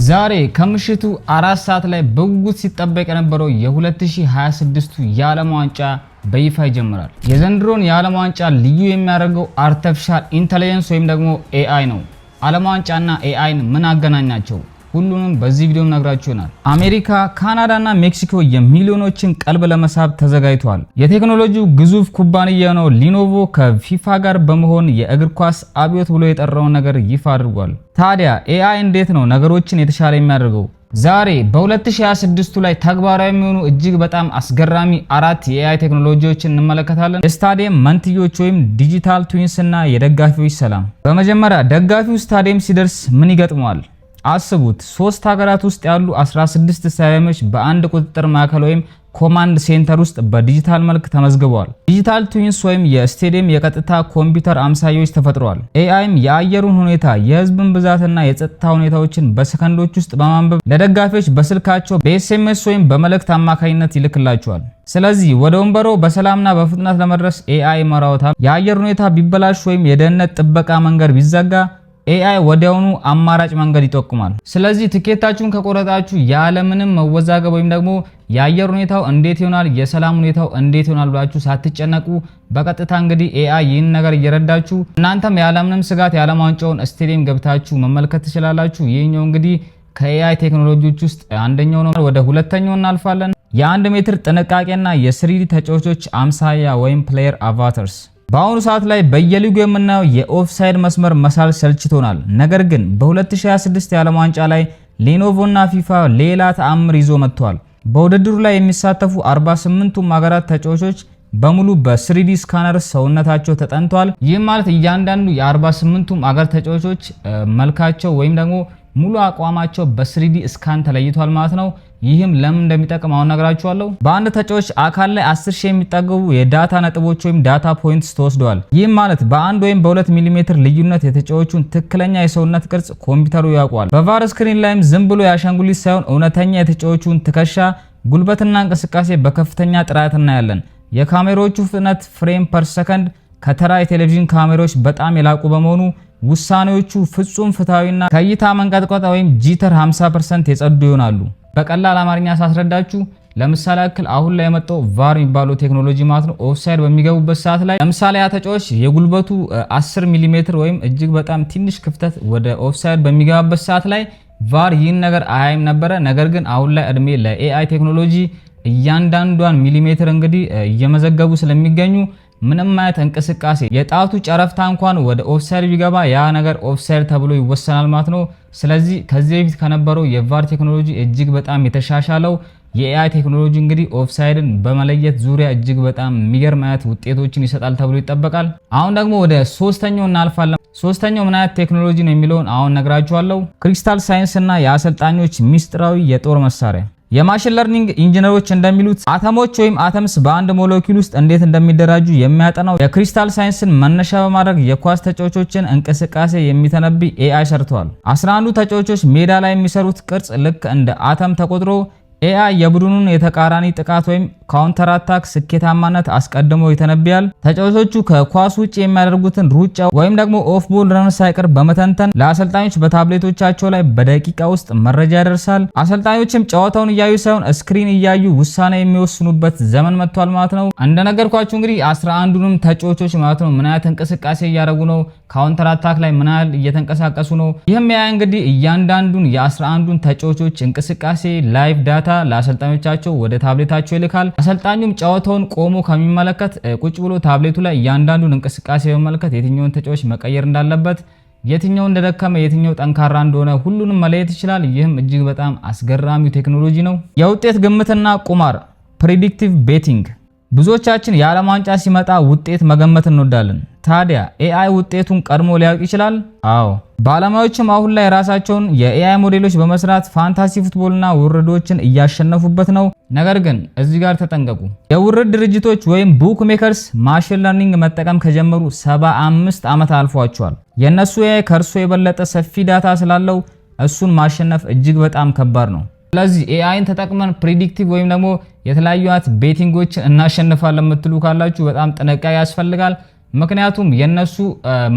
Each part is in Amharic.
ዛሬ ከምሽቱ 4 ሰዓት ላይ በጉጉት ሲጠበቅ የነበረው የ2026 የዓለም ዋንጫ በይፋ ይጀምራል። የዘንድሮን የዓለም ዋንጫ ልዩ የሚያደርገው አርቲፊሻል ኢንተለጀንስ ወይም ደግሞ ኤአይ ነው። ዓለም ዋንጫና ኤአይን ምን አገናኛቸው? ሁሉንም በዚህ ቪዲዮ ነግራችሁናል። አሜሪካ፣ ካናዳና ሜክሲኮ የሚሊዮኖችን ቀልብ ለመሳብ ተዘጋጅተዋል። የቴክኖሎጂው ግዙፍ ኩባንያ ነው ሊኖቮ ከፊፋ ጋር በመሆን የእግር ኳስ አብዮት ብሎ የጠራውን ነገር ይፋ አድርጓል። ታዲያ ኤአይ እንዴት ነው ነገሮችን የተሻለ የሚያደርገው? ዛሬ በ2026 ላይ ተግባራዊ የሚሆኑ እጅግ በጣም አስገራሚ 4 የኤአይ ቴክኖሎጂዎችን እንመለከታለን። የስታዲየም መንትዮች ወይም ዲጂታል ትዊንስ እና የደጋፊዎች ሰላም። በመጀመሪያ ደጋፊው ስታዲየም ሲደርስ ምን ይገጥመዋል? አስቡት፣ 3 ሀገራት ውስጥ ያሉ 16 ስታዲየሞች በአንድ ቁጥጥር ማዕከል ወይም ኮማንድ ሴንተር ውስጥ በዲጂታል መልክ ተመዝግበዋል። ዲጂታል ትዊንስ ወይም የስታዲየም የቀጥታ ኮምፒውተር አምሳዮች ተፈጥረዋል። ኤአይም የአየሩን ሁኔታ፣ የህዝብን ብዛትና የጸጥታ ሁኔታዎችን በሰከንዶች ውስጥ በማንበብ ለደጋፊዎች በስልካቸው በኤስኤምኤስ ወይም በመልእክት አማካኝነት ይልክላቸዋል። ስለዚህ ወደ ወንበሮ በሰላምና በፍጥነት ለመድረስ ኤአይ ይመራዎታል። የአየር ሁኔታ ቢበላሽ ወይም የደህንነት ጥበቃ መንገድ ቢዘጋ ኤአይ ወዲያውኑ አማራጭ መንገድ ይጠቁማል። ስለዚህ ትኬታችሁን ከቆረጣችሁ ያለምንም መወዛገብ ወይም ደግሞ የአየር ሁኔታው እንዴት ይሆናል፣ የሰላም ሁኔታው እንዴት ይሆናል ብላችሁ ሳትጨነቁ በቀጥታ እንግዲህ ኤአይ ይህን ነገር እየረዳችሁ እናንተም ያለምንም ስጋት የዓለም ዋንጫውን ስቴዲየም ገብታችሁ መመልከት ትችላላችሁ። ይህኛው እንግዲህ ከኤአይ ቴክኖሎጂዎች ውስጥ አንደኛው ነው። ወደ ሁለተኛው እናልፋለን። የ1 ሜትር ጥንቃቄና የ3D ተጫዋቾች አምሳያ ወይም ፕሌየር አቫተርስ። በአሁኑ ሰዓት ላይ በየሊጉ የምናየው የኦፍሳይድ መስመር መሳል ሰልችቶናል። ነገር ግን በ2026 የዓለም ዋንጫ ላይ ሊኖቮና ፊፋ ሌላ ተአምር ይዞ መጥተዋል። በውድድሩ ላይ የሚሳተፉ 48ቱም ሀገራት ተጫዋቾች በሙሉ በ3D ስካነር ሰውነታቸው ተጠንቷል። ይህም ማለት እያንዳንዱ የ48ቱም ሀገር ተጫዋቾች መልካቸው ወይም ደግሞ ሙሉ አቋማቸው በ3D ስካን ተለይቷል ማለት ነው። ይህም ለምን እንደሚጠቅም አሁን ነግራችኋለሁ። በአንድ ተጫዋች አካል ላይ 10,000 የሚጠገቡ የዳታ ነጥቦች ወይም ዳታ ፖይንትስ ተወስደዋል። ይህም ማለት በ1 ወይም በ2 ሚሊሜትር ልዩነት የተጫዋቹን ትክክለኛ የሰውነት ቅርጽ ኮምፒውተሩ ያውቃል። በቫር ስክሪን ላይም ዝም ብሎ ያሻንጉሊት ሳይሆን እውነተኛ የተጫዋቹን ትከሻ፣ ጉልበትና እንቅስቃሴ በከፍተኛ ጥራት እናያለን። የካሜራዎቹ ፍጥነት ፍሬም ፐር ሰከንድ ከተራ የቴሌቪዥን ካሜራዎች በጣም የላቁ በመሆኑ ውሳኔዎቹ ፍጹም ፍትሃዊና ከእይታ መንቀጥቀጥ ወይም ጂተር 50% የጸዱ ይሆናሉ። በቀላል አማርኛ ሳስረዳችሁ ለምሳሌ ያክል አሁን ላይ የመጣው ቫር የሚባለው ቴክኖሎጂ ማለት ነው። ኦፍሳይድ በሚገቡበት ሰዓት ላይ ለምሳሌ ያ ተጫዋች የጉልበቱ 10 ሚሊ ሜትር ወይም እጅግ በጣም ትንሽ ክፍተት ወደ ኦፍሳይድ በሚገባበት ሰዓት ላይ ቫር ይህን ነገር አያይም ነበረ። ነገር ግን አሁን ላይ እድሜ ለኤአይ ቴክኖሎጂ እያንዳንዷን ሚሊሜትር እንግዲህ እየመዘገቡ ስለሚገኙ ምንም አይነት እንቅስቃሴ የጣቱ ጨረፍታ እንኳን ወደ ኦፍሳይድ ቢገባ ያ ነገር ኦፍሳይድ ተብሎ ይወሰናል ማለት ነው። ስለዚህ ከዚህ በፊት ከነበረው የቫር ቴክኖሎጂ እጅግ በጣም የተሻሻለው የኤአይ ቴክኖሎጂ እንግዲህ ኦፍሳይድን በመለየት ዙሪያ እጅግ በጣም የሚገርም አይነት ውጤቶችን ይሰጣል ተብሎ ይጠበቃል። አሁን ደግሞ ወደ ሶስተኛው እናልፋለን። ሶስተኛው ምን አይነት ቴክኖሎጂ ነው የሚለውን አሁን ነግራችኋለሁ። ክሪስታል ሳይንስ እና የአሰልጣኞች ሚስጥራዊ የጦር መሳሪያ። የማሽን ለርኒንግ ኢንጂነሮች እንደሚሉት አተሞች ወይም አተምስ በአንድ ሞለኪውል ውስጥ እንዴት እንደሚደራጁ የሚያጠናው የክሪስታል ሳይንስን መነሻ በማድረግ የኳስ ተጫዋቾችን እንቅስቃሴ የሚተነብይ ኤአይ ሰርተዋል። 11ዱ ተጫዋቾች ሜዳ ላይ የሚሰሩት ቅርጽ ልክ እንደ አተም ተቆጥሮ ኤአይ የቡድኑን የተቃራኒ ጥቃት ወይም ካውንተር አታክ ስኬታማነት አስቀድሞ ይተነብያል። ተጫዋቾቹ ከኳስ ውጭ የሚያደርጉትን ሩጫ ወይም ደግሞ ኦፍ ቦል ረን ሳይቀር በመተንተን ለአሰልጣኞች በታብሌቶቻቸው ላይ በደቂቃ ውስጥ መረጃ ያደርሳል። አሰልጣኞችም ጨዋታውን እያዩ ሳይሆን ስክሪን እያዩ ውሳኔ የሚወስኑበት ዘመን መጥቷል ማለት ነው። እንደነገርኳችሁ እንግዲህ 11ዱንም ተጫዋቾች ማለት ነው ምን አይነት እንቅስቃሴ እያደረጉ ነው፣ ካውንተር አታክ ላይ ምን ያህል እየተንቀሳቀሱ ነው። ይህም ያ እንግዲህ እያንዳንዱን የ11ዱን ተጫዋቾች እንቅስቃሴ ላይቭ ዳታ ለአሰልጣኞቻቸው ወደ ታብሌታቸው ይልካል። አሰልጣኙም ጨዋታውን ቆሞ ከሚመለከት ቁጭ ብሎ ታብሌቱ ላይ እያንዳንዱን እንቅስቃሴ በመመልከት የትኛውን ተጫዋች መቀየር እንዳለበት፣ የትኛው እንደደከመ፣ የትኛው ጠንካራ እንደሆነ ሁሉንም መለየት ይችላል። ይህም እጅግ በጣም አስገራሚው ቴክኖሎጂ ነው። የውጤት ግምትና ቁማር ፕሬዲክቲቭ ቤቲንግ። ብዙዎቻችን የዓለም ዋንጫ ሲመጣ ውጤት መገመት እንወዳለን። ታዲያ ኤአይ ውጤቱን ቀድሞ ሊያውቅ ይችላል? አዎ። ባለሙያዎችም አሁን ላይ ራሳቸውን የኤአይ ሞዴሎች በመስራት ፋንታሲ ፉትቦልና ውርዶችን እያሸነፉበት ነው። ነገር ግን እዚህ ጋር ተጠንቀቁ። የውርድ ድርጅቶች ወይም ቡክ ሜከርስ ማሽን ለርኒንግ መጠቀም ከጀመሩ 75 ዓመት አልፏቸዋል። የነሱ ኤአይ ከእርሱ የበለጠ ሰፊ ዳታ ስላለው እሱን ማሸነፍ እጅግ በጣም ከባድ ነው። ስለዚህ ኤአይን ተጠቅመን ፕሬዲክቲቭ ወይም ደግሞ የተለያዩ ቤቲንጎችን እናሸንፋለን የምትሉ ካላችሁ በጣም ጥንቃቄ ያስፈልጋል። ምክንያቱም የነሱ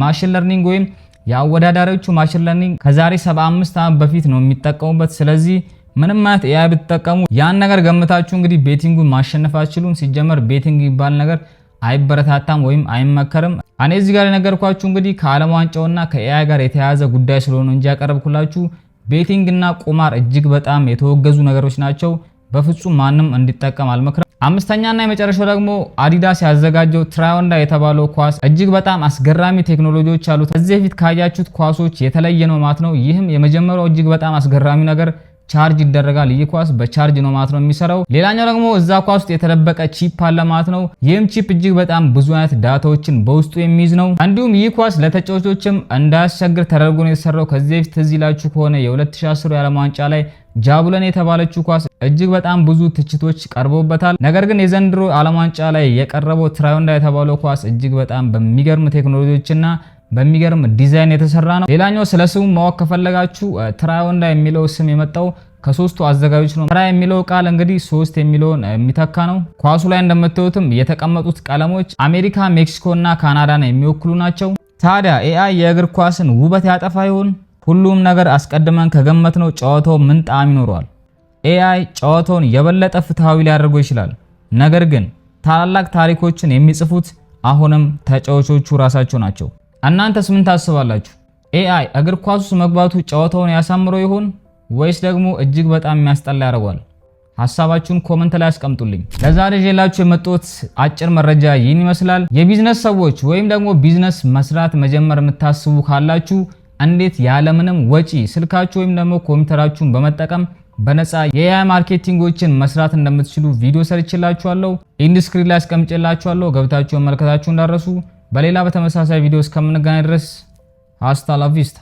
ማሽን ለርኒንግ ወይም የአወዳዳሪዎቹ ማሽን ለርኒንግ ከዛሬ 75 ዓመት በፊት ነው የሚጠቀሙበት። ስለዚህ ምንም ማለት AI ብትጠቀሙ ያን ነገር ገምታችሁ እንግዲህ ቤቲንጉን ማሸነፍ አትችሉም። ሲጀመር ቤቲንግ ይባል ነገር አይበረታታም ወይም አይመከርም። እኔ እዚህ ጋር የነገርኳችሁ እንግዲህ ከዓለም ዋንጫውና ከAI ጋር የተያያዘ ጉዳይ ስለሆነ እንጂ ያቀርብኩላችሁ ቤቲንግ እና ቁማር እጅግ በጣም የተወገዙ ነገሮች ናቸው። በፍጹም ማንም እንዲጠቀም አልመክርም። አምስተኛና የመጨረሻው ደግሞ አዲዳስ ያዘጋጀው ትራዮንዳ የተባለው ኳስ እጅግ በጣም አስገራሚ ቴክኖሎጂዎች አሉት። ከዚህ በፊት ካያችሁት ኳሶች የተለየ ነው ማለት ነው። ይህም የመጀመሪያው እጅግ በጣም አስገራሚ ነገር ቻርጅ ይደረጋል። ይህ ኳስ በቻርጅ ነው ማለት ነው የሚሰራው። ሌላኛው ደግሞ እዛ ኳስ ውስጥ የተደበቀ ቺፕ አለ ማለት ነው። ይህም ቺፕ እጅግ በጣም ብዙ አይነት ዳታዎችን በውስጡ የሚይዝ ነው። እንዲሁም ይህ ኳስ ለተጫዋቾችም እንዳያስቸግር ተደርጎ ነው የተሰራው። ከዚህ በፊት ትዝ ይላችሁ ከሆነ የ2010 የዓለም ዋንጫ ላይ ጃቡለን የተባለችው ኳስ እጅግ በጣም ብዙ ትችቶች ቀርቦበታል። ነገር ግን የዘንድሮ ዓለም ዋንጫ ላይ የቀረበው ትራዮንዳ የተባለው ኳስ እጅግ በጣም በሚገርም ቴክኖሎጂዎችና በሚገርም ዲዛይን የተሰራ ነው። ሌላኛው ስለ ስሙ ማወቅ ከፈለጋችሁ ትራዮንዳ የሚለው ስም የመጣው ከሶስቱ አዘጋጆች ነው። ትራ የሚለው ቃል እንግዲህ 3 የሚለውን የሚተካ ነው። ኳሱ ላይ እንደምታዩትም የተቀመጡት ቀለሞች አሜሪካ፣ ሜክሲኮ እና ካናዳን የሚወክሉ ናቸው። ታዲያ AI የእግር ኳስን ውበት ያጠፋ ይሆን? ሁሉም ነገር አስቀድመን ከገመትነው ጨዋታው ምን ጣዕም ይኖረዋል? AI ጨዋታውን የበለጠ ፍትሃዊ ሊያደርገው ይችላል። ነገር ግን ታላላቅ ታሪኮችን የሚጽፉት አሁንም ተጫዋቾቹ ራሳቸው ናቸው። እናንተስ ምን ታስባላችሁ? AI እግር ኳስ ውስጥ መግባቱ ጨዋታውን ያሳምረው ይሆን ወይስ ደግሞ እጅግ በጣም የሚያስጠላ ያደርገዋል? ሐሳባችሁን ኮሜንት ላይ አስቀምጡልኝ። ለዛሬ ይዤላችሁ የመጣሁት አጭር መረጃ ይህን ይመስላል። የቢዝነስ ሰዎች ወይም ደግሞ ቢዝነስ መስራት መጀመር የምታስቡ ካላችሁ እንዴት ያለምንም ወጪ ስልካችሁ ወይም ደግሞ ኮምፒውተራችሁን በመጠቀም በነፃ የAI ማርኬቲንጎችን መስራት እንደምትችሉ ቪዲዮ ሰርችላችኋለሁ። ኢንዲስክሪፕሽን ላይ አስቀምጬላችኋለሁ። ገብታችሁ መመልከታችሁ እንዳትረሱ። በሌላ በተመሳሳይ ቪዲዮ እስከምንገናኝ ድረስ ሃስታ ላ ቪስታ።